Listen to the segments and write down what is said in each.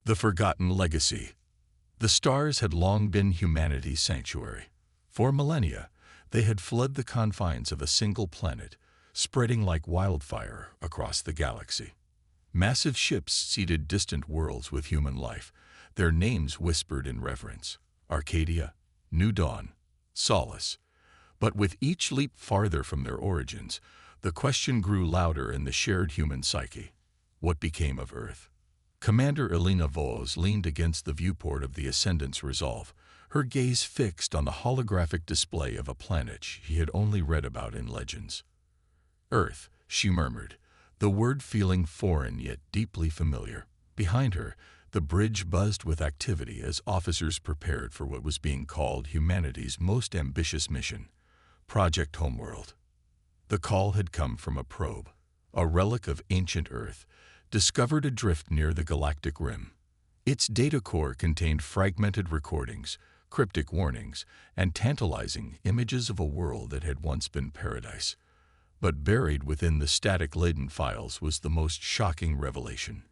The Forgotten Legacy. The stars had long been humanity's sanctuary. For millennia, they had flooded the confines of a single planet, spreading like wildfire across the galaxy. Massive ships seeded distant worlds with human life, their names whispered in reverence: Arcadia, New Dawn, Solace. But with each leap farther from their origins, the question grew louder in the shared human psyche: what became of Earth? Commander Elena Vos leaned against the viewport of the Ascendant's Resolve, her gaze fixed on the holographic display of a planet she had only read about in legends. Earth, she murmured, the word feeling foreign yet deeply familiar. Behind her, the bridge buzzed with activity as officers prepared for what was being called humanity's most ambitious mission, Project Homeworld. The call had come from a probe, a relic of ancient Earth, discovered adrift near the galactic rim. Its data core contained fragmented recordings, cryptic warnings, and tantalizing images of a world that had once been paradise. But buried within the static-laden files was the most shocking revelation.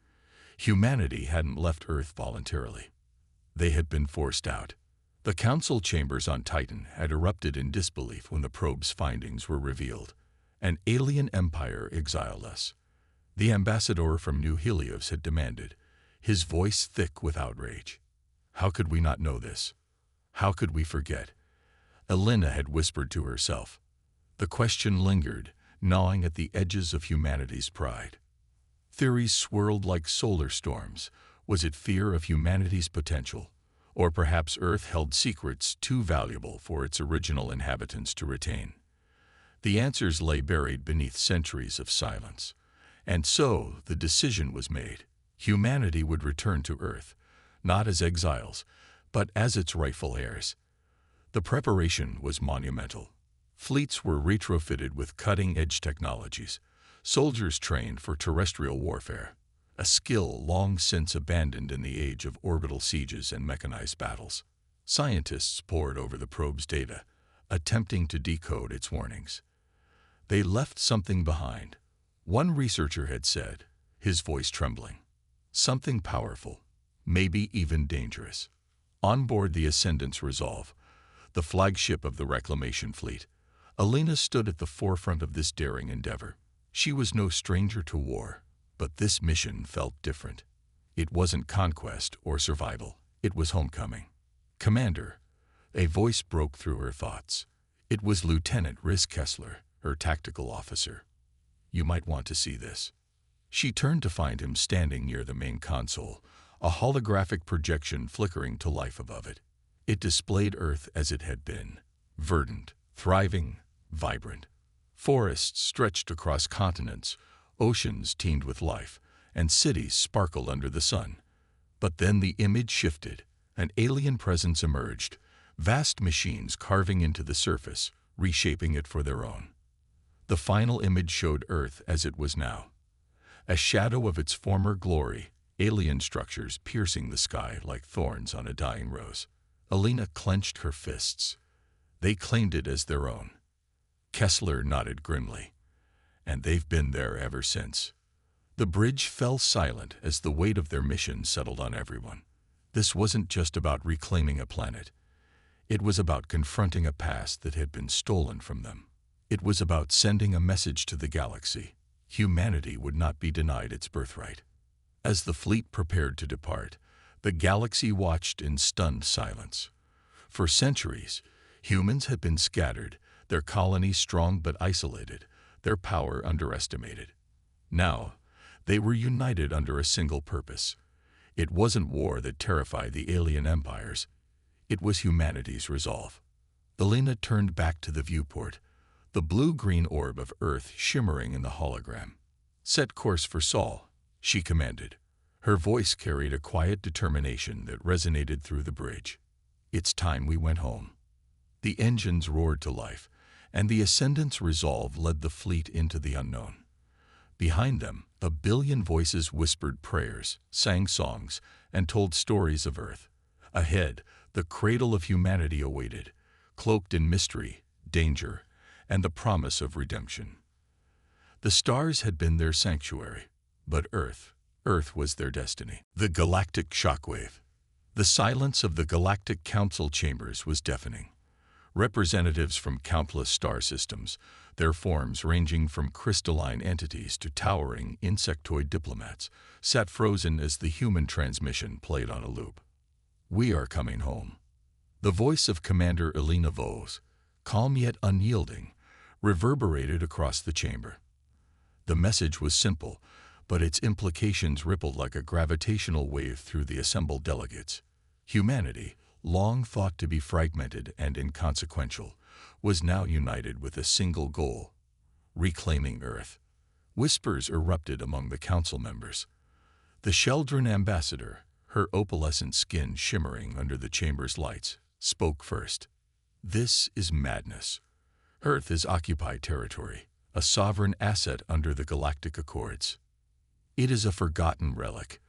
Humanity hadn't left Earth voluntarily. They had been forced out. The council chambers on Titan had erupted in disbelief when the probe's findings were revealed. An alien empire exiled us. The ambassador from New Helios had demanded, his voice thick with outrage. How could we not know this? How could we forget? Elena had whispered to herself. The question lingered, gnawing at the edges of humanity's pride. Theories swirled like solar storms. Was it fear of humanity's potential? Or perhaps Earth held secrets too valuable for its original inhabitants to retain? The answers lay buried beneath centuries of silence. And so the decision was made. Humanity would return to Earth, not as exiles, but as its rightful heirs. The preparation was monumental. Fleets were retrofitted with cutting-edge technologies, soldiers trained for terrestrial warfare, a skill long since abandoned in the age of orbital sieges and mechanized battles. Scientists pored over the probe's data, attempting to decode its warnings. They left something behind. One researcher had said, his voice trembling, something powerful, maybe even dangerous. On board the Ascendant's Resolve, the flagship of the reclamation fleet, Elena stood at the forefront of this daring endeavor. She was no stranger to war, but this mission felt different. It wasn't conquest or survival, it was homecoming. Commander, a voice broke through her thoughts. It was Lieutenant Riz Kessler, her tactical officer. You might want to see this. She turned to find him standing near the main console, a holographic projection flickering to life above it. It displayed Earth as it had been, verdant, thriving, vibrant. Forests stretched across continents, oceans teemed with life, and cities sparkled under the sun. But then the image shifted. An alien presence emerged, vast machines carving into the surface, reshaping it for their own. The final image showed Earth as it was now. A shadow of its former glory, alien structures piercing the sky like thorns on a dying rose. Elena clenched her fists. They claimed it as their own. Kessler nodded grimly. And they've been there ever since. The bridge fell silent as the weight of their mission settled on everyone. This wasn't just about reclaiming a planet. It was about confronting a past that had been stolen from them. It was about sending a message to the galaxy. Humanity would not be denied its birthright. As the fleet prepared to depart, the galaxy watched in stunned silence. For centuries, humans had been scattered, their colonies strong but isolated, their power underestimated. Now, they were united under a single purpose. It wasn't war that terrified the alien empires. It was humanity's resolve. Elena turned back to the viewport, the blue-green orb of Earth shimmering in the hologram. Set course for Sol, she commanded. Her voice carried a quiet determination that resonated through the bridge. It's time we went home. The engines roared to life, and the Ascendant's Resolve led the fleet into the unknown. Behind them, a billion voices whispered prayers, sang songs, and told stories of Earth. Ahead, the cradle of humanity awaited, cloaked in mystery, danger, and the promise of redemption. The stars had been their sanctuary, but Earth, Earth was their destiny. The galactic shockwave. The silence of the Galactic Council chambers was deafening. Representatives from countless star systems, their forms ranging from crystalline entities to towering insectoid diplomats, sat frozen as the human transmission played on a loop. "We are coming home." The voice of Commander Elena Vos, calm yet unyielding, reverberated across the chamber. The message was simple, but its implications rippled like a gravitational wave through the assembled delegates. Humanity, long thought to be fragmented and inconsequential, was now united with a single goal: reclaiming Earth. Whispers erupted among the council members. The Sheldran ambassador, her opalescent skin shimmering under the chamber's lights, spoke first. "This is madness. Earth is occupied territory, a sovereign asset under the Galactic Accords. It is a forgotten relic,"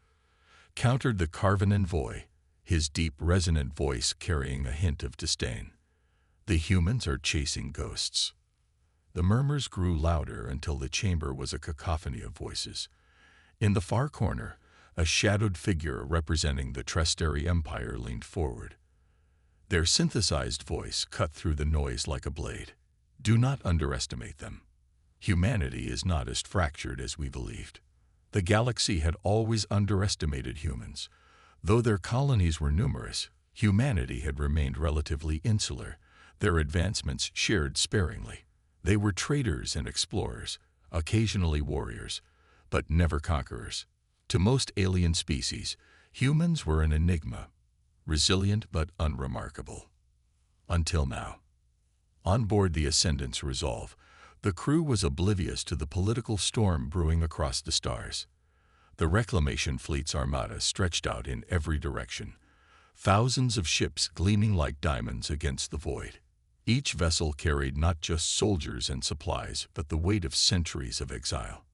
countered the Carven Envoy, his deep, resonant voice carrying a hint of disdain. "The humans are chasing ghosts." The murmurs grew louder until the chamber was a cacophony of voices. In the far corner, a shadowed figure representing the Trasteri Empire leaned forward. Their synthesized voice cut through the noise like a blade. "Do not underestimate them. Humanity is not as fractured as we believed. The galaxy had always underestimated humans. Though their colonies were numerous, humanity had remained relatively insular, their advancements shared sparingly. They were traders and explorers, occasionally warriors, but never conquerors. To most alien species, humans were an enigma, resilient but unremarkable. Until now. On board the Ascendant's Resolve, the crew was oblivious to the political storm brewing across the stars. The Reclamation Fleet's armada stretched out in every direction, thousands of ships gleaming like diamonds against the void. Each vessel carried not just soldiers and supplies, but the weight of centuries of exile.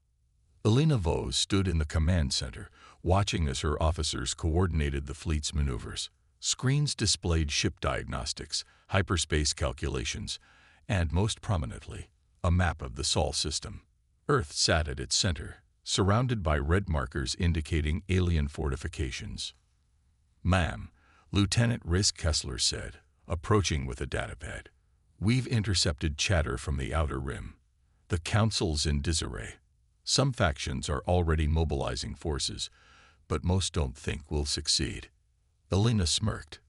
Elena Vos stood in the command center, watching as her officers coordinated the fleet's maneuvers. Screens displayed ship diagnostics, hyperspace calculations, and, most prominently, a map of the Sol system. Earth sat at its center, surrounded by red markers indicating alien fortifications. "Ma'am," Lieutenant Risk Kessler said, approaching with a datapad, "we've intercepted chatter from the Outer Rim. The Council's in disarray. Some factions are already mobilizing forces, but most don't think we'll succeed." Elena smirked.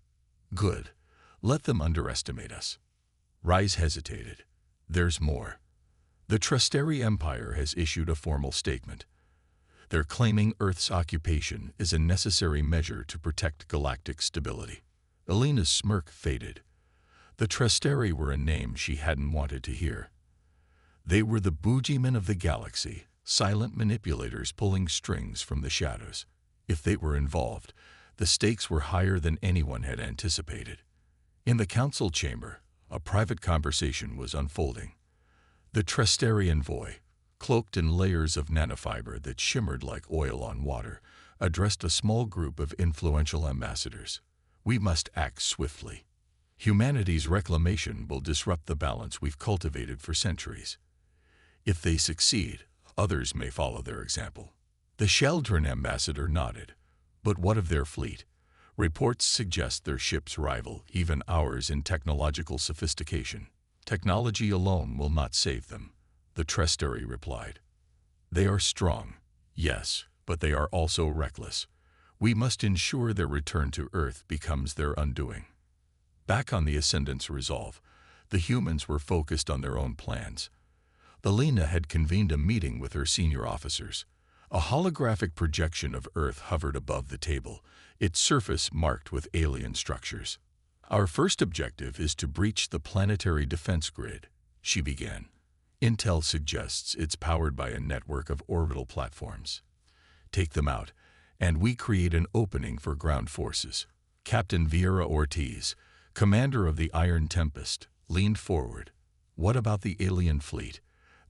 "Good. Let them underestimate us." Rise hesitated. "There's more. The Trasteri Empire has issued a formal statement. They're claiming Earth's occupation is a necessary measure to protect galactic stability." Elena's smirk faded. The Trasteri were a name she hadn't wanted to hear. They were the boogeymen of the galaxy, silent manipulators pulling strings from the shadows. If they were involved, the stakes were higher than anyone had anticipated. In the council chamber, a private conversation was unfolding. The Trasteri Envoy, cloaked in layers of nanofiber that shimmered like oil on water, addressed a small group of influential ambassadors. "We must act swiftly. Humanity's reclamation will disrupt the balance we've cultivated for centuries. If they succeed, others may follow their example." The Sheldran ambassador nodded. "But what of their fleet? Reports suggest their ships rival even ours in technological sophistication." "Technology alone will not save them," the Trasteri replied. "They are strong, yes, but they are also reckless. We must ensure their return to Earth becomes their undoing." Back on the Ascendant's Resolve, the humans were focused on their own plans. Elena had convened a meeting with her senior officers. A holographic projection of Earth hovered above the table, its surface marked with alien structures. "Our first objective is to breach the planetary defense grid," she began. "Intel suggests it's powered by a network of orbital platforms. Take them out, and we create an opening for ground forces." Captain Vieira Ortiz, commander of the Iron Tempest, leaned forward. "What about the alien fleet?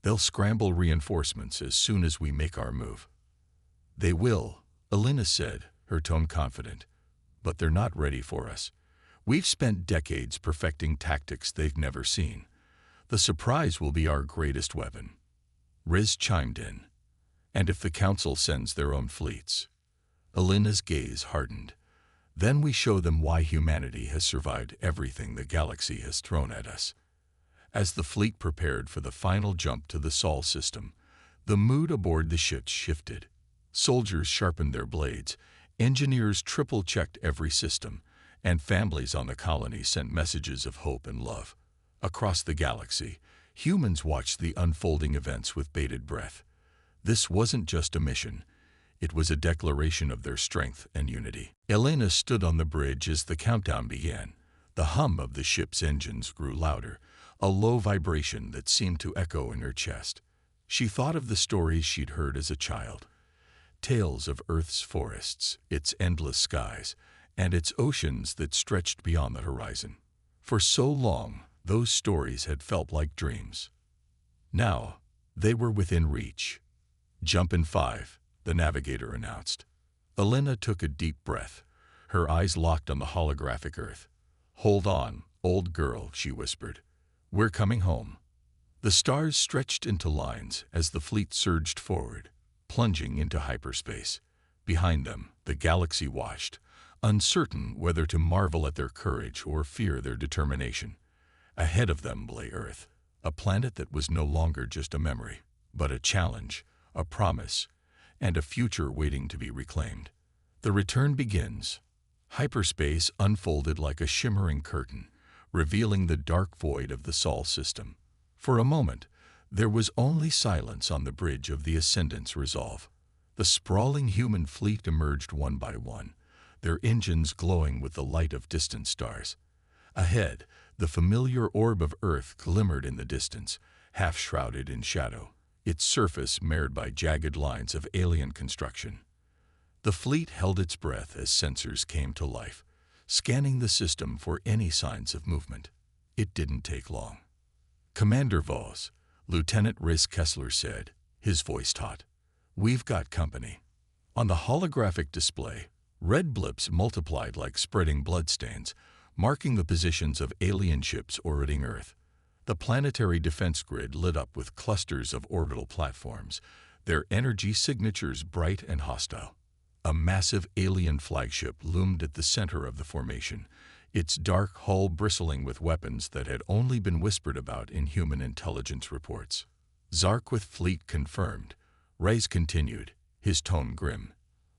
They'll scramble reinforcements as soon as we make our move." "They will," Elena said, her tone confident. "But they're not ready for us. We've spent decades perfecting tactics they've never seen. The surprise will be our greatest weapon." Riz chimed in. And if the Council sends their own fleets? Elena's gaze hardened. Then we show them why humanity has survived everything the galaxy has thrown at us. As the fleet prepared for the final jump to the Sol system, the mood aboard the ships shifted. Soldiers sharpened their blades, engineers triple-checked every system, and families on the colony sent messages of hope and love. Across the galaxy, humans watched the unfolding events with bated breath. This wasn't just a mission. It was a declaration of their strength and unity. Elena stood on the bridge as the countdown began. The hum of the ship's engines grew louder, a low vibration that seemed to echo in her chest. She thought of the stories she'd heard as a child. Tales of Earth's forests, its endless skies, and its oceans that stretched beyond the horizon. For so long, those stories had felt like dreams. Now, they were within reach. "Jump in 5, the navigator announced. Elena took a deep breath, her eyes locked on the holographic Earth. "Hold on, old girl," she whispered. "We're coming home." The stars stretched into lines as the fleet surged forward, plunging into hyperspace. Behind them, the galaxy watched, uncertain whether to marvel at their courage or fear their determination. Ahead of them lay Earth, a planet that was no longer just a memory, but a challenge, a promise, and a future waiting to be reclaimed. The return begins. Hyperspace unfolded like a shimmering curtain, revealing the dark void of the Sol system. For a moment, there was only silence on the bridge of the Ascendant's resolve. The sprawling human fleet emerged one by one, their engines glowing with the light of distant stars. Ahead, the familiar orb of Earth glimmered in the distance, half shrouded in shadow, its surface marred by jagged lines of alien construction. The fleet held its breath as sensors came to life, scanning the system for any signs of movement. It didn't take long. "Commander Vos," Lieutenant Riz Kessler said, his voice taut. "We've got company." On the holographic display, red blips multiplied like spreading bloodstains, marking the positions of alien ships orbiting Earth. The planetary defense grid lit up with clusters of orbital platforms, their energy signatures bright and hostile. A massive alien flagship loomed at the center of the formation, its dark hull bristling with weapons that had only been whispered about in human intelligence reports. "Zarquith fleet confirmed," Riz continued, his tone grim.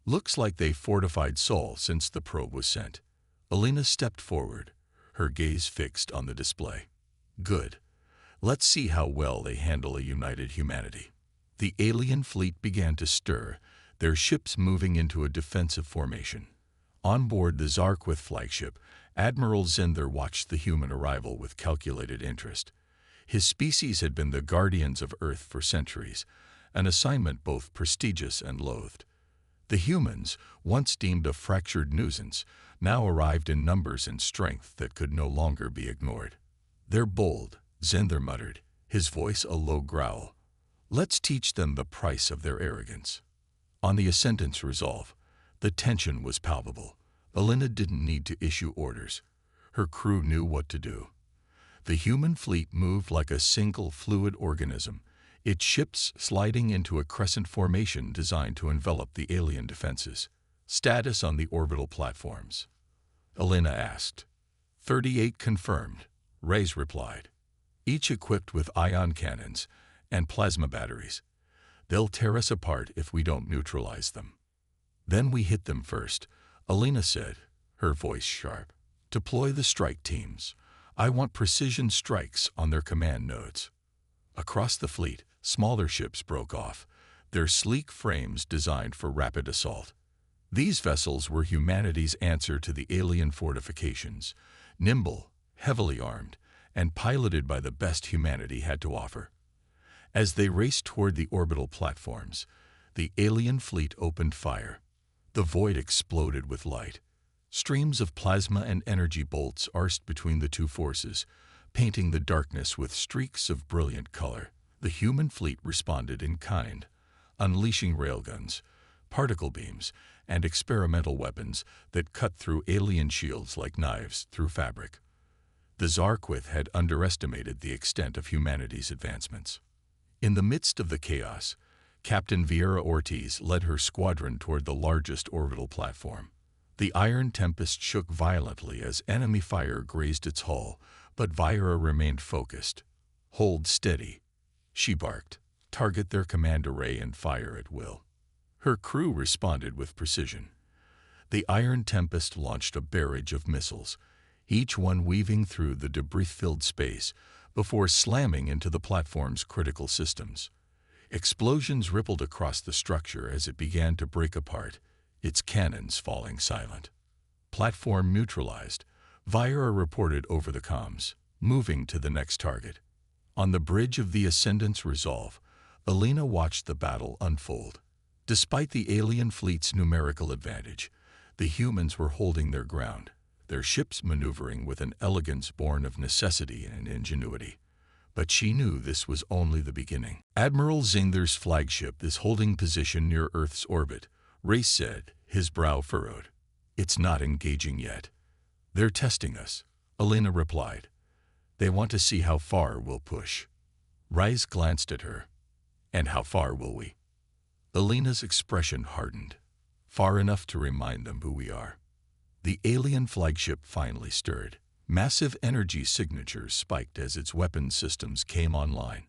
"Looks like they fortified Sol since the probe was sent." Elena stepped forward, her gaze fixed on the display. "Good. Let's see how well they handle a united humanity." The alien fleet began to stir, their ships moving into a defensive formation. On board the Zarquith flagship, Admiral Zender watched the human arrival with calculated interest. His species had been the guardians of Earth for centuries, an assignment both prestigious and loathed. The humans, once deemed a fractured nuisance, now arrived in numbers and strength that could no longer be ignored. "They're bold," Zender muttered, his voice a low growl. "Let's teach them the price of their arrogance." On the Ascendant's resolve, the tension was palpable. Elena didn't need to issue orders. Her crew knew what to do. The human fleet moved like a single fluid organism, its ships sliding into a crescent formation designed to envelop the alien defenses. "Status on the orbital platforms?" Elena asked. 38 confirmed, Riz replied. "Each equipped with ion cannons and plasma batteries. They'll tear us apart if we don't neutralize them." "Then we hit them first," Elena said, her voice sharp. "Deploy the strike teams. I want precision strikes on their command nodes." Across the fleet, smaller ships broke off, their sleek frames designed for rapid assault. These vessels were humanity's answer to the alien fortifications, nimble, heavily armed, and piloted by the best humanity had to offer. As they raced toward the orbital platforms, the alien fleet opened fire. The void exploded with light. Streams of plasma and energy bolts arced between the two forces, painting the darkness with streaks of brilliant color. The human fleet responded in kind, unleashing railguns, particle beams, and experimental weapons that cut through alien shields like knives through fabric. The Zarquith had underestimated the extent of humanity's advancements. In the midst of the chaos, Captain Vieira Ortiz led her squadron toward the largest orbital platform. The Iron Tempest shook violently as enemy fire grazed its hull, but Vieira remained focused. "Hold steady," she barked. "Target their command array and fire at will." Her crew responded with precision. The Iron Tempest launched a barrage of missiles, each one weaving through the debris-filled space before slamming into the platform's critical systems. Explosions rippled across the structure as it began to break apart, its cannons falling silent. "Platform neutralized," Vieira reported over the comms, moving to the next target. On the bridge of the Ascendant's Resolve, Elena watched the battle unfold. Despite the alien fleet's numerical advantage, the humans were holding their ground, their ships maneuvering with an elegance born of necessity and ingenuity. But she knew this was only the beginning. "Admiral Zingler's flagship is holding position near Earth's orbit," Race said, his brow furrowed. "It's not engaging yet." "They're testing us," Elena replied. "They want to see how far we'll push." Rice glanced at her. "And how far will we?" Elena's expression hardened. "Far enough to remind them who we are." The alien flagship finally stirred. Massive energy signatures spiked as its weapon systems came online.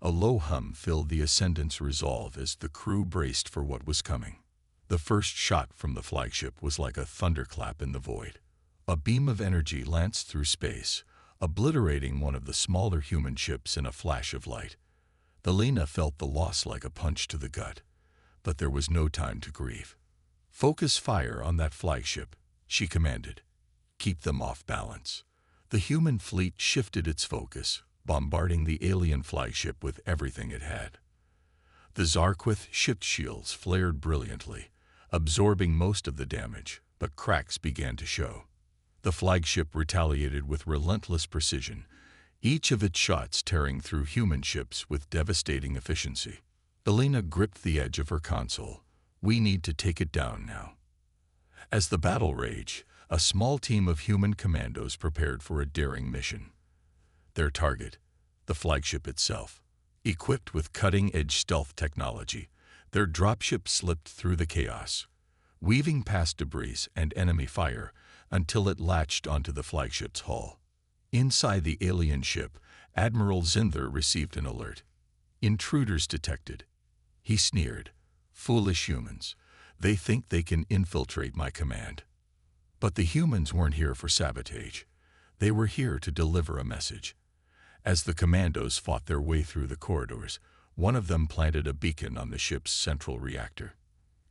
A low hum filled the Ascendant's Resolve as the crew braced for what was coming. The first shot from the flagship was like a thunderclap in the void. A beam of energy lanced through space, obliterating one of the smaller human ships in a flash of light. Elena felt the loss like a punch to the gut, but there was no time to grieve. "Focus fire on that flagship," she commanded. "Keep them off balance." The human fleet shifted its focus, bombarding the alien flagship with everything it had. The Zarquith ship shields flared brilliantly, absorbing most of the damage, but cracks began to show. The flagship retaliated with relentless precision, each of its shots tearing through human ships with devastating efficiency. Elena gripped the edge of her console. "We need to take it down now." As the battle raged, a small team of human commandos prepared for a daring mission. Their target, the flagship itself. Equipped with cutting-edge stealth technology, their dropship slipped through the chaos, weaving past debris and enemy fire until it latched onto the flagship's hull. Inside the alien ship, Admiral Zindler received an alert. "Intruders detected." He sneered. "Foolish humans. They think they can infiltrate my command." But the humans weren't here for sabotage. They were here to deliver a message. As the commandos fought their way through the corridors, one of them planted a beacon on the ship's central reactor.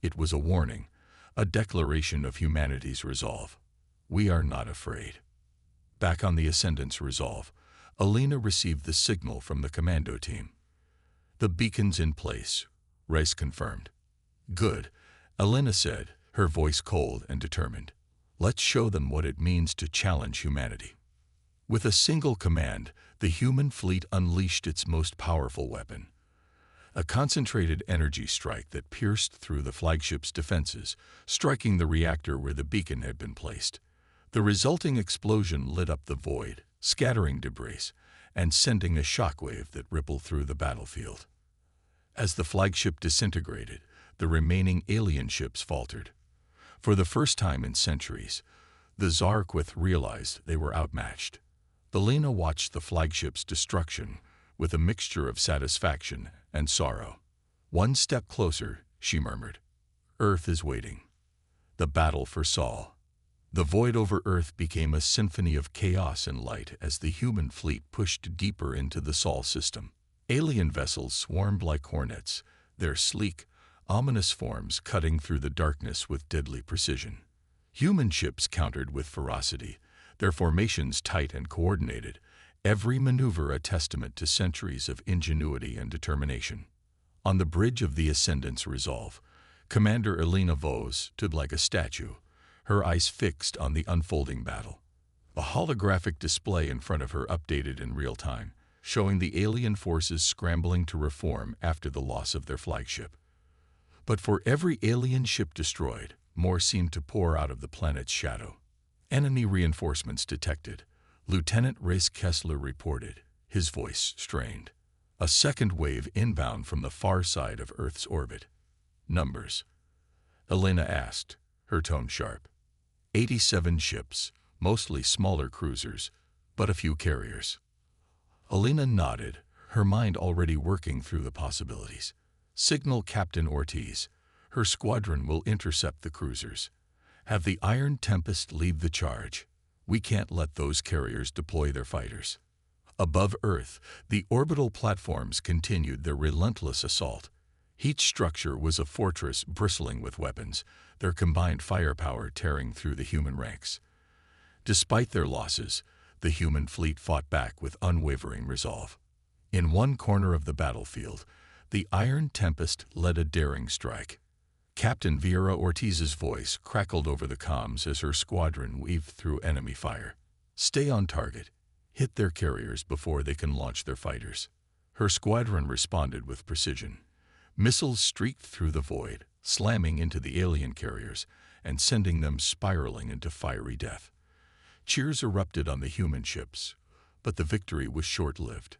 It was a warning, a declaration of humanity's resolve. "We are not afraid." Back on the Ascendant's Resolve, Elena received the signal from the commando team. "The beacon's in place," Rice confirmed. "Good," Elena said, her voice cold and determined. "Let's show them what it means to challenge humanity." With a single command, the human fleet unleashed its most powerful weapon. A concentrated energy strike that pierced through the flagship's defenses, striking the reactor where the beacon had been placed. The resulting explosion lit up the void, scattering debris, and sending a shockwave that rippled through the battlefield. As the flagship disintegrated, the remaining alien ships faltered. For the first time in centuries, the Zarquith realized they were outmatched. Elena watched the flagship's destruction with a mixture of satisfaction and sorrow. "One step closer," she murmured. "Earth is waiting." The battle for Sol. The void over Earth became a symphony of chaos and light as the human fleet pushed deeper into the Sol system. Alien vessels swarmed like hornets, their sleek, ominous forms cutting through the darkness with deadly precision. Human ships countered with ferocity, their formations tight and coordinated, every maneuver a testament to centuries of ingenuity and determination. On the bridge of the Ascendant's Resolve, Commander Elena Vos stood like a statue, her eyes fixed on the unfolding battle. A holographic display in front of her updated in real time, showing the alien forces scrambling to reform after the loss of their flagship. But for every alien ship destroyed, more seemed to pour out of the planet's shadow. "Enemy reinforcements detected," Lieutenant Race Kessler reported, his voice strained. a second wave inbound from the far side of Earth's orbit. Numbers? Elena asked, her tone sharp. 87 ships, mostly smaller cruisers, but a few carriers. Elena nodded, her mind already working through the possibilities. Signal Captain Ortiz. Her squadron will intercept the cruisers. Have the Iron Tempest lead the charge. We can't let those carriers deploy their fighters. Above Earth, the orbital platforms continued their relentless assault. Each structure was a fortress bristling with weapons, their combined firepower tearing through the human ranks. Despite their losses, the human fleet fought back with unwavering resolve. In one corner of the battlefield, the Iron Tempest led a daring strike. Captain Vera Ortiz's voice crackled over the comms as her squadron weaved through enemy fire. Stay on target. Hit their carriers before they can launch their fighters. Her squadron responded with precision. Missiles streaked through the void, slamming into the alien carriers and sending them spiraling into fiery death. Cheers erupted on the human ships, but the victory was short-lived.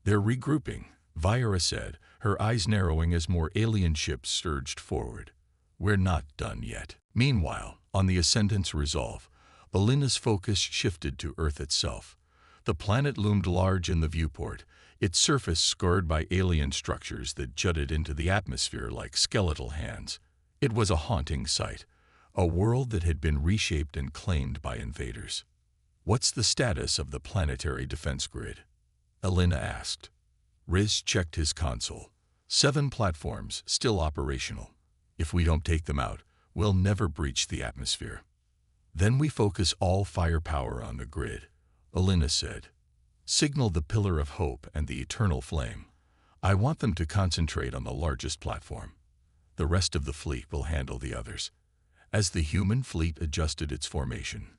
They're regrouping, Vira said, her eyes narrowing as more alien ships surged forward. We're not done yet. Meanwhile, on the Ascendant's resolve, Elena's focus shifted to Earth itself. The planet loomed large in the viewport, its surface scarred by alien structures that jutted into the atmosphere like skeletal hands. It was a haunting sight, a world that had been reshaped and claimed by invaders. What's the status of the planetary defense grid? Elena asked. Riz checked his console. 7 platforms still operational. If we don't take them out, we'll never breach the atmosphere. Then we focus all firepower on the grid, Elena said. Signal the Pillar of Hope and the Eternal Flame. I want them to concentrate on the largest platform. The rest of the fleet will handle the others. As the human fleet adjusted its formation,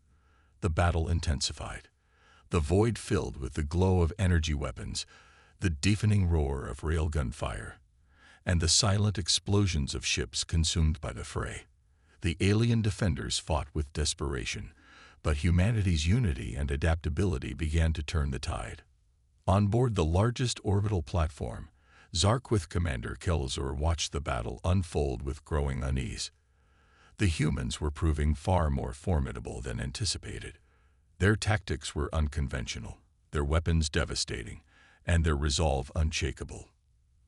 the battle intensified. The void filled with the glow of energy weapons, the deafening roar of railgun fire, and the silent explosions of ships consumed by the fray. The alien defenders fought with desperation, but humanity's unity and adaptability began to turn the tide. On board the largest orbital platform, Zark with Commander Kelzor watched the battle unfold with growing unease. The humans were proving far more formidable than anticipated. Their tactics were unconventional, their weapons devastating, and their resolve unshakable.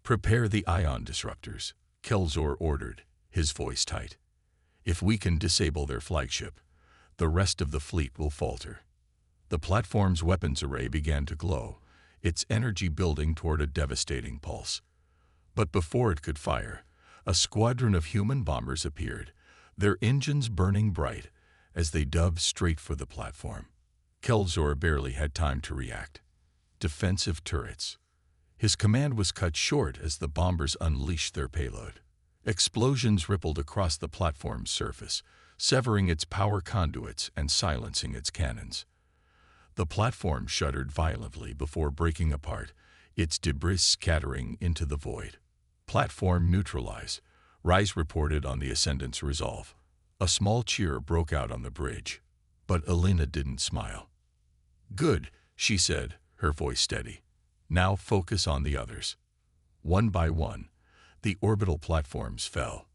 Prepare the ion disruptors, Kelzor ordered, his voice tight. If we can disable their flagship, the rest of the fleet will falter. The platform's weapons array began to glow, its energy building toward a devastating pulse. But before it could fire, a squadron of human bombers appeared, their engines burning bright as they dove straight for the platform. Kelzor barely had time to react. Defensive turrets. His command was cut short as the bombers unleashed their payload. Explosions rippled across the platform's surface, severing its power conduits and silencing its cannons. The platform shuddered violently before breaking apart, its debris scattering into the void. Platform neutralized, Rise reported on the Ascendant's resolve. A small cheer broke out on the bridge, but Elena didn't smile. Good, she said, her voice steady. Now focus on the others. One by one, the orbital platforms fell.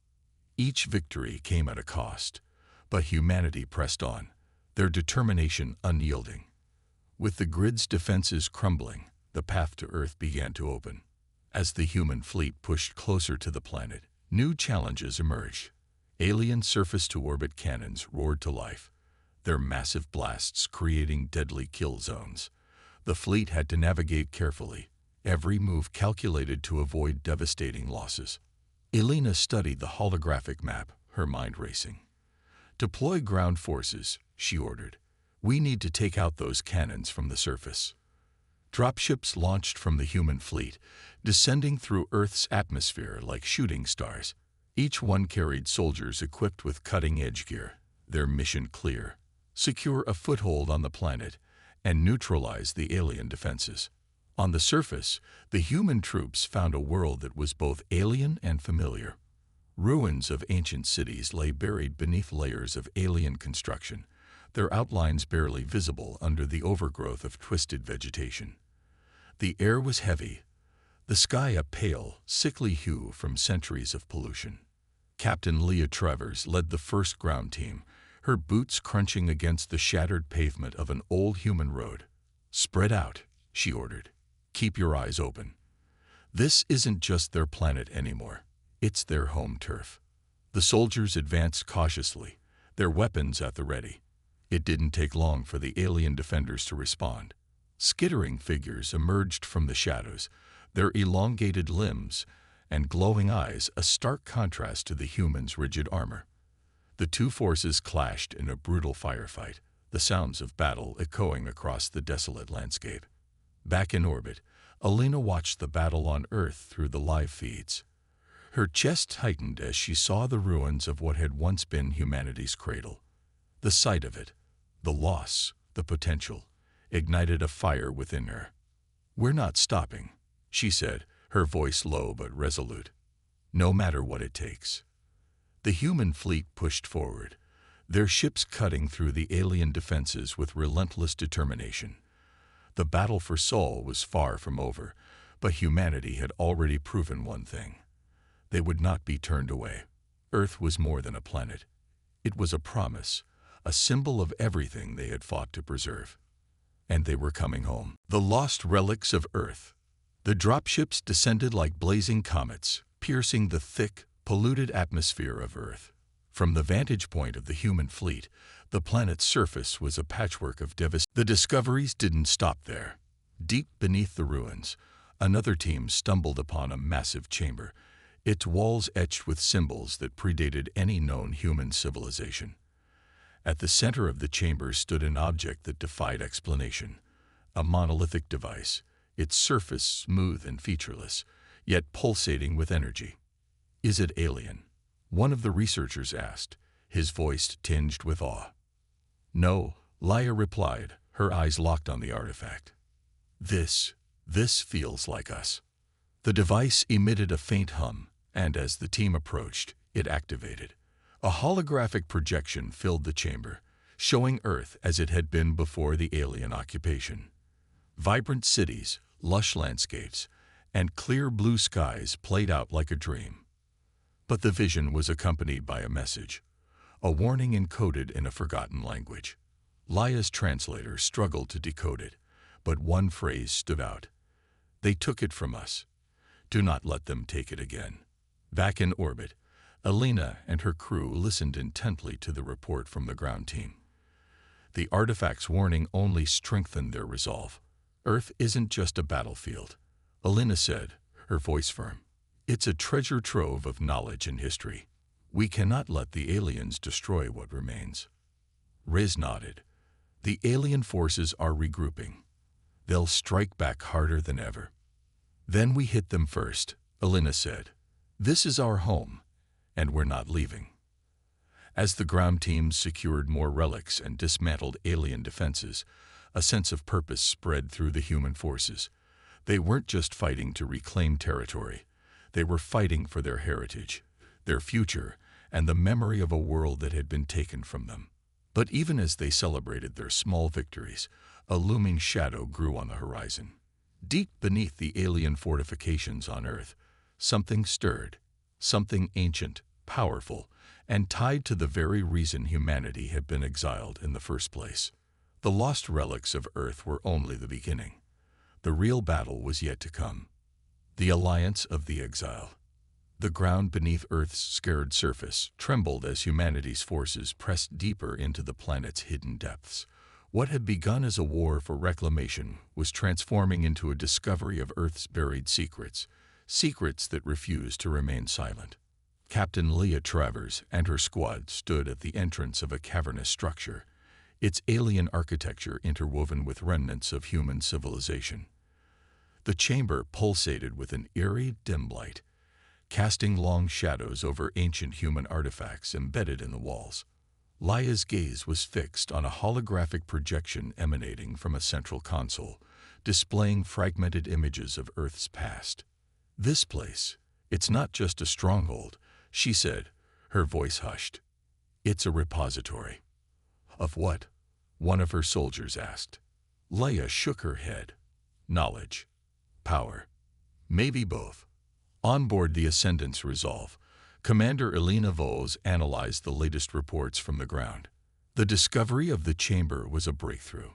Each victory came at a cost, but humanity pressed on, their determination unyielding. With the grid's defenses crumbling, the path to Earth began to open. As the human fleet pushed closer to the planet, new challenges emerged. Alien surface-to-orbit cannons roared to life, their massive blasts creating deadly kill zones. The fleet had to navigate carefully, every move calculated to avoid devastating losses. Elena studied the holographic map, her mind racing. Deploy ground forces, she ordered. We need to take out those cannons from the surface. Dropships launched from the human fleet, descending through Earth's atmosphere like shooting stars. Each one carried soldiers equipped with cutting-edge gear, their mission clear: secure a foothold on the planet and neutralize the alien defenses. On the surface, the human troops found a world that was both alien and familiar. Ruins of ancient cities lay buried beneath layers of alien construction, their outlines barely visible under the overgrowth of twisted vegetation. The air was heavy, the sky a pale, sickly hue from centuries of pollution. Captain Lia Travers led the first ground team, her boots crunching against the shattered pavement of an old human road. "Spread out," she ordered. "Keep your eyes open. This isn't just their planet anymore. It's their home turf." The soldiers advanced cautiously, their weapons at the ready. It didn't take long for the alien defenders to respond. Skittering figures emerged from the shadows, their elongated limbs and glowing eyes a stark contrast to the humans' rigid armor. The two forces clashed in a brutal firefight, the sounds of battle echoing across the desolate landscape. Back in orbit, Elena watched the battle on Earth through the live feeds. Her chest tightened as she saw the ruins of what had once been humanity's cradle. The sight of it, the loss, the potential, ignited a fire within her. "We're not stopping," she said, her voice low but resolute. "No matter what it takes." The human fleet pushed forward, their ships cutting through the alien defenses with relentless determination. The battle for Sol was far from over, but humanity had already proven one thing. They would not be turned away. Earth was more than a planet. It was a promise, a symbol of everything they had fought to preserve. And they were coming home. The lost relics of Earth. The dropships descended like blazing comets, piercing the thick, polluted atmosphere of Earth. From the vantage point of the human fleet, the planet's surface was a patchwork of devastation. The discoveries didn't stop there. Deep beneath the ruins, another team stumbled upon a massive chamber, its walls etched with symbols that predated any known human civilization. At the center of the chamber stood an object that defied explanation, a monolithic device, its surface smooth and featureless, yet pulsating with energy. "Is it alien?" one of the researchers asked, his voice tinged with awe. "No," Lia replied, her eyes locked on the artifact. This feels like us." The device emitted a faint hum, and as the team approached, it activated. A holographic projection filled the chamber, showing Earth as it had been before the alien occupation. Vibrant cities, lush landscapes, and clear blue skies played out like a dream. But the vision was accompanied by a message, a warning encoded in a forgotten language. Lia's translator struggled to decode it, but one phrase stood out. "They took it from us. Do not let them take it again." Back in orbit, Elena and her crew listened intently to the report from the ground team. The artifact's warning only strengthened their resolve. "Earth isn't just a battlefield," Elena said, her voice firm. "It's a treasure trove of knowledge and history. We cannot let the aliens destroy what remains." Riz nodded. "The alien forces are regrouping. They'll strike back harder than ever." "Then we hit them first," Elena said. "This is our home, and we're not leaving." As the ground teams secured more relics and dismantled alien defenses, a sense of purpose spread through the human forces. They weren't just fighting to reclaim territory. They were fighting for their heritage, their future, and the memory of a world that had been taken from them. But even as they celebrated their small victories, a looming shadow grew on the horizon. Deep beneath the alien fortifications on Earth, something stirred, something ancient, powerful, and tied to the very reason humanity had been exiled in the first place. The lost relics of Earth were only the beginning. The real battle was yet to come. The alliance of the Exile. The ground beneath Earth's scarred surface trembled as humanity's forces pressed deeper into the planet's hidden depths. What had begun as a war for reclamation was transforming into a discovery of Earth's buried secrets, secrets that refused to remain silent. Captain Lia Travers and her squad stood at the entrance of a cavernous structure, its alien architecture interwoven with remnants of human civilization. The chamber pulsated with an eerie, dim light, casting long shadows over ancient human artifacts embedded in the walls. Lia's gaze was fixed on a holographic projection emanating from a central console, displaying fragmented images of Earth's past. "This place, it's not just a stronghold," she said, her voice hushed. "It's a repository." "Of what?" one of her soldiers asked. Lia shook her head. "Knowledge. Power. Maybe both. On board the Ascendant's Resolve, Commander Elena Vos analyzed the latest reports from the ground. The discovery of the chamber was a breakthrough,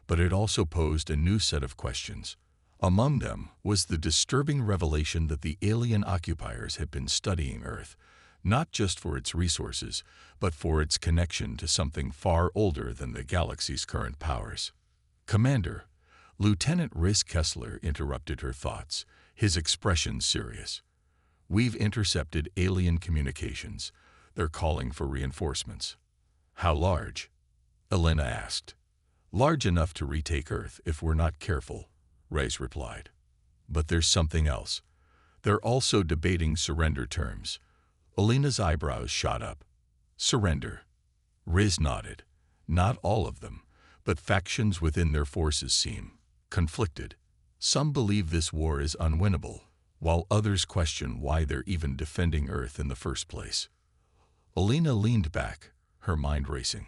but it also posed a new set of questions. Among them was the disturbing revelation that the alien occupiers had been studying Earth, not just for its resources, but for its connection to something far older than the galaxy's current powers. Commander, Lieutenant Riz Kessler interrupted her thoughts, his expression serious. We've intercepted alien communications. They're calling for reinforcements. How large? Elena asked. Large enough to retake Earth if we're not careful, Riz replied. But there's something else. They're also debating surrender terms. Elena's eyebrows shot up. Surrender. Riz nodded. Not all of them, but factions within their forces seem conflicted. Some believe this war is unwinnable, while others question why they're even defending Earth in the first place. Elena leaned back, her mind racing.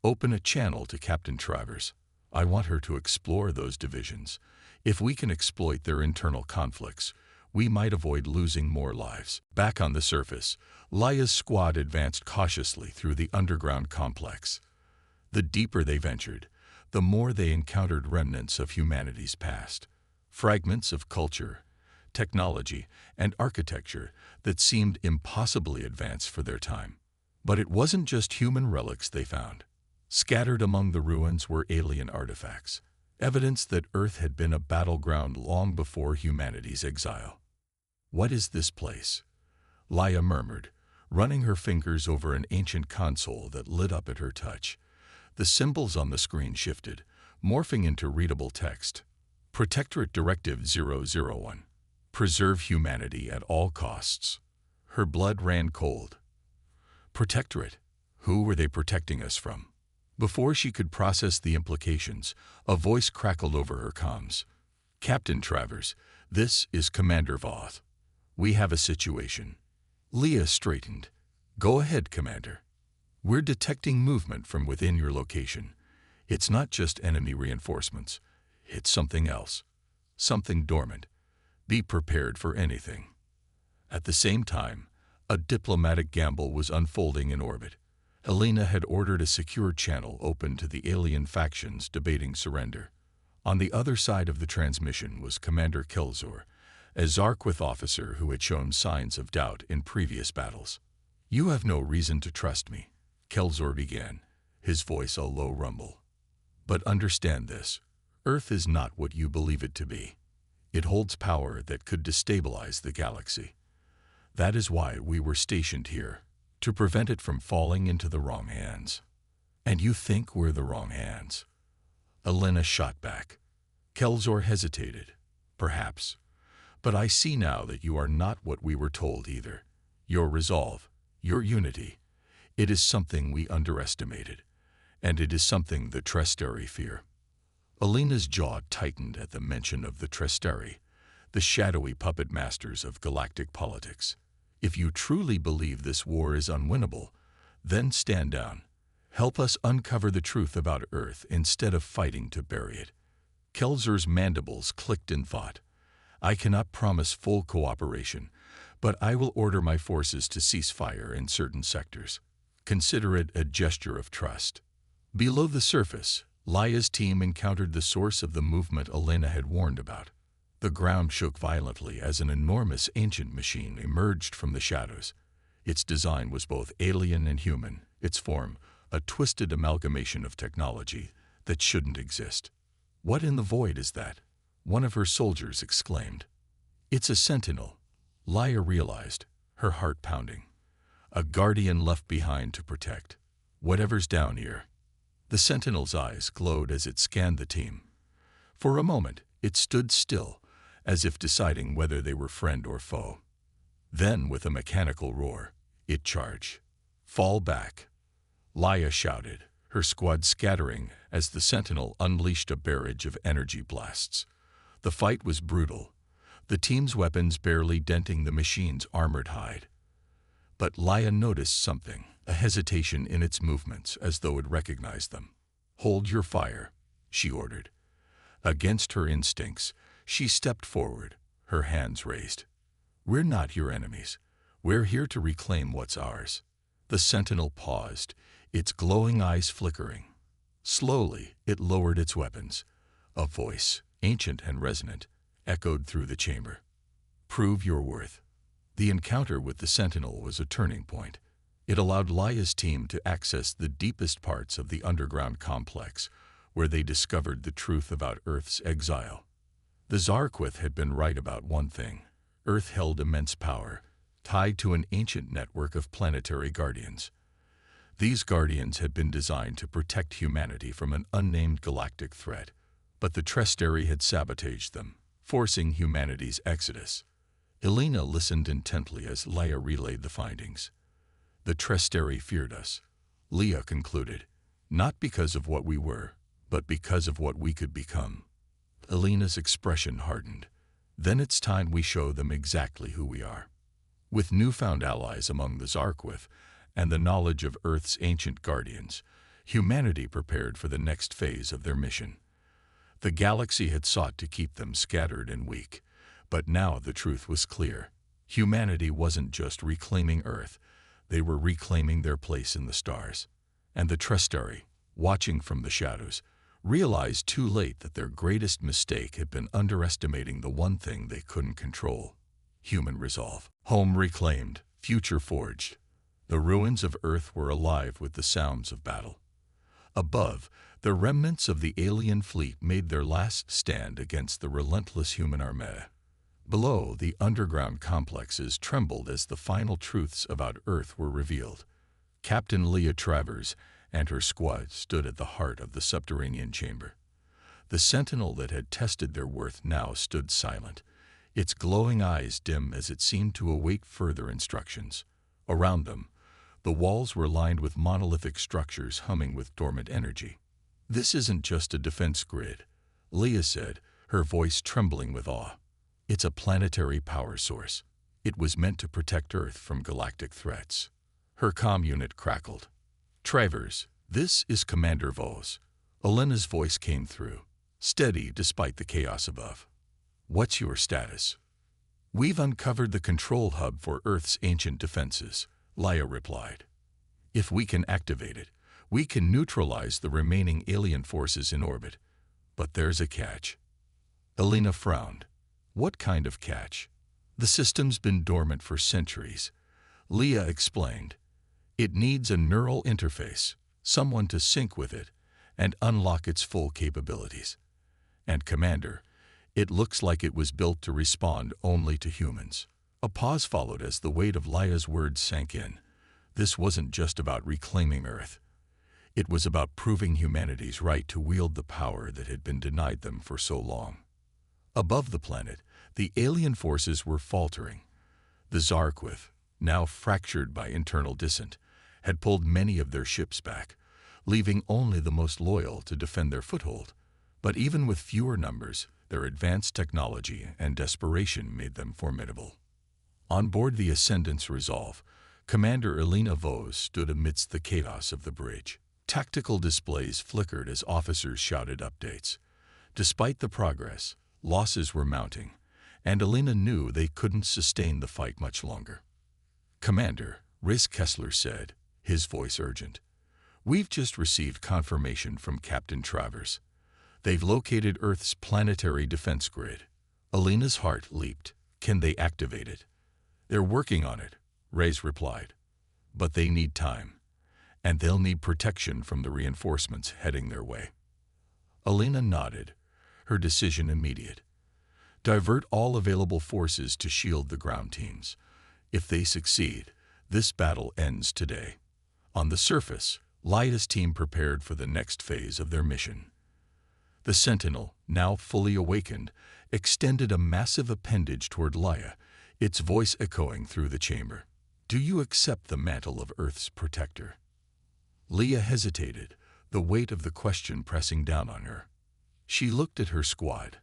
Open a channel to Captain Travers. I want her to explore those divisions. If we can exploit their internal conflicts, we might avoid losing more lives. Back on the surface, Lia's squad advanced cautiously through the underground complex. The deeper they ventured, the more they encountered remnants of humanity's past. Fragments of culture, technology, and architecture that seemed impossibly advanced for their time. But it wasn't just human relics they found. Scattered among the ruins were alien artifacts, evidence that Earth had been a battleground long before humanity's exile. What is this place? Lia murmured, running her fingers over an ancient console that lit up at her touch. The symbols on the screen shifted, morphing into readable text. Protectorate Directive 001. Preserve humanity at all costs. Her blood ran cold. Protectorate? Who were they protecting us from? Before she could process the implications, a voice crackled over her comms. Captain Travers, this is Commander Vos. We have a situation. Lia straightened. Go ahead, Commander. We're detecting movement from within your location. It's not just enemy reinforcements. It's something else. Something dormant. Be prepared for anything. At the same time, a diplomatic gamble was unfolding in orbit. Elena had ordered a secure channel open to the alien factions debating surrender. On the other side of the transmission was Commander Kelzor, a Zarquith officer who had shown signs of doubt in previous battles. You have no reason to trust me, Kelzor began, his voice a low rumble. But understand this, Earth is not what you believe it to be. It holds power that could destabilize the galaxy. That is why we were stationed here, to prevent it from falling into the wrong hands. And you think we're the wrong hands? Elena shot back. Kelzor hesitated. Perhaps. But I see now that you are not what we were told either. Your resolve, your unity, it is something we underestimated. And it is something the Tresteri fear. Elena's jaw tightened at the mention of the Tresteri, the shadowy puppet masters of galactic politics. If you truly believe this war is unwinnable, then stand down. Help us uncover the truth about Earth instead of fighting to bury it. Kelzor's mandibles clicked in thought. I cannot promise full cooperation, but I will order my forces to cease fire in certain sectors. Consider it a gesture of trust. Below the surface, Lia's team encountered the source of the movement Elena had warned about. The ground shook violently as an enormous ancient machine emerged from the shadows. Its design was both alien and human, its form, a twisted amalgamation of technology that shouldn't exist. What in the void is that? One of her soldiers exclaimed. It's a sentinel, Lia realized, her heart pounding. A guardian left behind to protect. Whatever's down here. The sentinel's eyes glowed as it scanned the team. For a moment, it stood still, as if deciding whether they were friend or foe. Then, with a mechanical roar, it charged. Fall back. Lia shouted, her squad scattering as the sentinel unleashed a barrage of energy blasts. The fight was brutal, the team's weapons barely denting the machine's armored hide. But Lia noticed something, a hesitation in its movements as though it recognized them. Hold your fire, she ordered. Against her instincts, she stepped forward, her hands raised. "We're not your enemies. We're here to reclaim what's ours." The sentinel paused, its glowing eyes flickering. Slowly, it lowered its weapons. A voice, ancient and resonant, echoed through the chamber. "Prove your worth." The encounter with the sentinel was a turning point. It allowed Lia's team to access the deepest parts of the underground complex, where they discovered the truth about Earth's exile. The Zarquith had been right about one thing. Earth held immense power, tied to an ancient network of planetary guardians. These guardians had been designed to protect humanity from an unnamed galactic threat, but the Tresteri had sabotaged them, forcing humanity's exodus. Elena listened intently as Lia relayed the findings. "The Tresteri feared us," Lia concluded, "not because of what we were, but because of what we could become." Elena's expression hardened. "Then it's time we show them exactly who we are." With newfound allies among the Zarquith and the knowledge of Earth's ancient guardians, humanity prepared for the next phase of their mission. The galaxy had sought to keep them scattered and weak, but now the truth was clear. Humanity wasn't just reclaiming Earth, they were reclaiming their place in the stars. And the Tresteri, watching from the shadows, realized too late that their greatest mistake had been underestimating the one thing they couldn't control: human resolve. Home reclaimed, future forged. The ruins of Earth were alive with the sounds of battle. Above, the remnants of the alien fleet made their last stand against the relentless human armée. Below, the underground complexes trembled as the final truths about Earth were revealed. Captain Lia Travers and her squad stood at the heart of the subterranean chamber. The sentinel that had tested their worth now stood silent, its glowing eyes dim as it seemed to await further instructions. Around them, the walls were lined with monolithic structures humming with dormant energy. "This isn't just a defense grid," Lia said, her voice trembling with awe. "It's a planetary power source. It was meant to protect Earth from galactic threats." Her comm unit crackled. "Travers, this is Commander Vos." Elena's voice came through, steady despite the chaos above. "What's your status?" "We've uncovered the control hub for Earth's ancient defenses," Lia replied. "If we can activate it, we can neutralize the remaining alien forces in orbit. But there's a catch." Elena frowned. "What kind of catch?" "The system's been dormant for centuries," Lia explained. "It needs a neural interface, someone to sync with it and unlock its full capabilities. And Commander, it looks like it was built to respond only to humans." A pause followed as the weight of Lia's words sank in. This wasn't just about reclaiming Earth. It was about proving humanity's right to wield the power that had been denied them for so long. Above the planet, the alien forces were faltering. The Zarquith, now fractured by internal dissent, had pulled many of their ships back, leaving only the most loyal to defend their foothold. But even with fewer numbers, their advanced technology and desperation made them formidable. On board the Ascendant's Resolve, Commander Elena Vos stood amidst the chaos of the bridge. Tactical displays flickered as officers shouted updates. Despite the progress, losses were mounting, and Elena knew they couldn't sustain the fight much longer. "Commander," Riz Kessler said, his voice urgent, "we've just received confirmation from Captain Travers. They've located Earth's planetary defense grid." Elena's heart leaped. "Can they activate it?" "They're working on it," Riz replied. "But they need time, and they'll need protection from the reinforcements heading their way." Elena nodded, her decision immediate. Divert all available forces to shield the ground teams. If they succeed, this battle ends today. On the surface, Lia's team prepared for the next phase of their mission. The Sentinel, now fully awakened, extended a massive appendage toward Lia, its voice echoing through the chamber. "Do you accept the mantle of Earth's protector?" Lia hesitated, the weight of the question pressing down on her. She looked at her squad,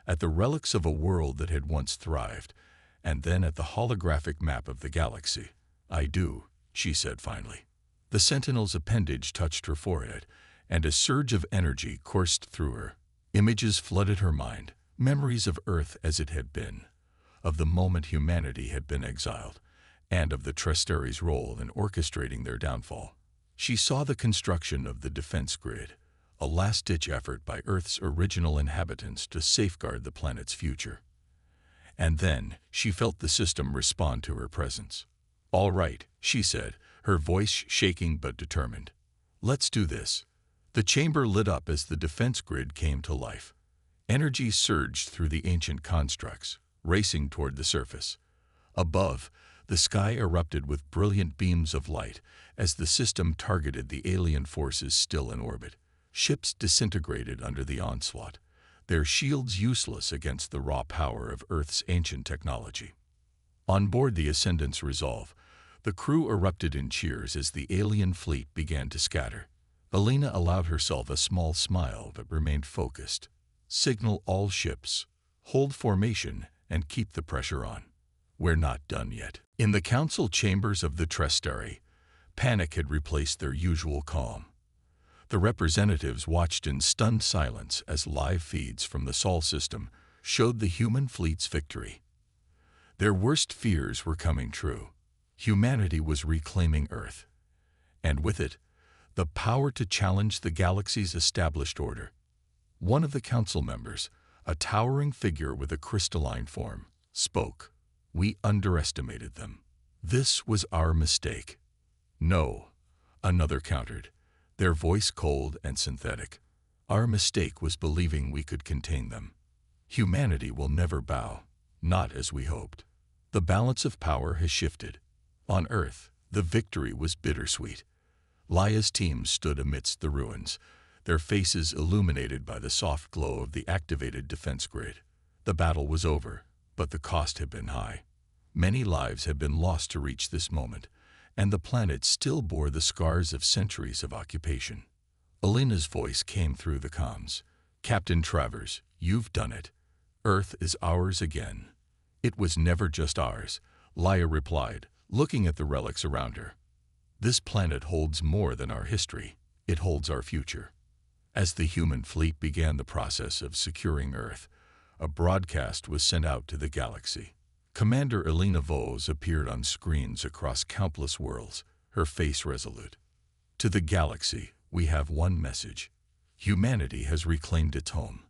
at the relics of a world that had once thrived, and then at the holographic map of the galaxy. "I do," she said finally. The Sentinel's appendage touched her forehead, and a surge of energy coursed through her. Images flooded her mind, memories of Earth as it had been, of the moment humanity had been exiled, and of the Trestari's role in orchestrating their downfall. She saw the construction of the defense grid, a last-ditch effort by Earth's original inhabitants to safeguard the planet's future. And then she felt the system respond to her presence. "All right," she said, her voice shaking but determined. "Let's do this." The chamber lit up as the defense grid came to life. Energy surged through the ancient constructs, racing toward the surface. Above, the sky erupted with brilliant beams of light as the system targeted the alien forces still in orbit. Ships disintegrated under the onslaught, their shields useless against the raw power of Earth's ancient technology. On board the Ascendant's Resolve, the crew erupted in cheers as the alien fleet began to scatter. Elena allowed herself a small smile but remained focused. "Signal all ships, hold formation, and keep the pressure on. We're not done yet." In the council chambers of the Trestari, panic had replaced their usual calm. The representatives watched in stunned silence as live feeds from the Sol system showed the human fleet's victory. Their worst fears were coming true. Humanity was reclaiming Earth, and with it, the power to challenge the galaxy's established order. One of the council members, a towering figure with a crystalline form, spoke. "We underestimated them. This was our mistake." "No," another countered, their voice cold and synthetic. "Our mistake was believing we could contain them. Humanity will never bow, not as we hoped." The balance of power has shifted. On Earth, the victory was bittersweet. Lia's team stood amidst the ruins, their faces illuminated by the soft glow of the activated defense grid. The battle was over, but the cost had been high. Many lives had been lost to reach this moment, and the planet still bore the scars of centuries of occupation. Elena's voice came through the comms. "Captain Travers, you've done it. Earth is ours again." "It was never just ours," Lia replied, looking at the relics around her. "This planet holds more than our history. It holds our future." As the human fleet began the process of securing Earth, a broadcast was sent out to the galaxy. Commander Elena Vos appeared on screens across countless worlds, her face resolute. "To the galaxy, we have one message. Humanity has reclaimed its home.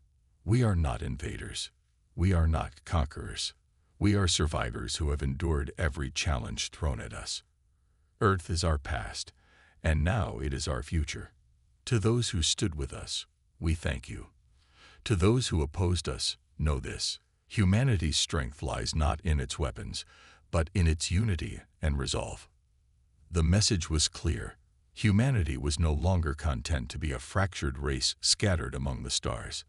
We are not invaders. We are not conquerors. We are survivors who have endured every challenge thrown at us. Earth is our past, and now it is our future. To those who stood with us, we thank you. To those who opposed us, know this: humanity's strength lies not in its weapons, but in its unity and resolve." The message was clear. Humanity was no longer content to be a fractured race scattered among the stars.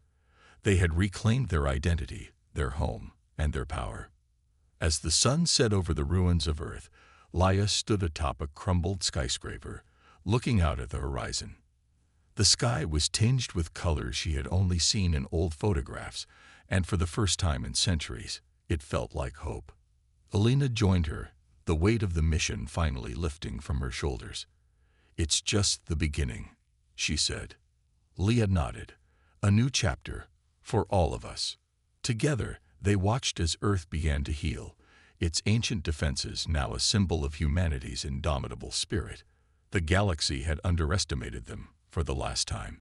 They had reclaimed their identity, their home, and their power. As the sun set over the ruins of Earth, Lia stood atop a crumbled skyscraper, looking out at the horizon. The sky was tinged with colors she had only seen in old photographs, and for the first time in centuries, it felt like hope. Elena joined her, the weight of the mission finally lifting from her shoulders. "It's just the beginning," she said. Lia nodded. "A new chapter, for all of us." Together, they watched as Earth began to heal, its ancient defenses now a symbol of humanity's indomitable spirit. The galaxy had underestimated them for the last time.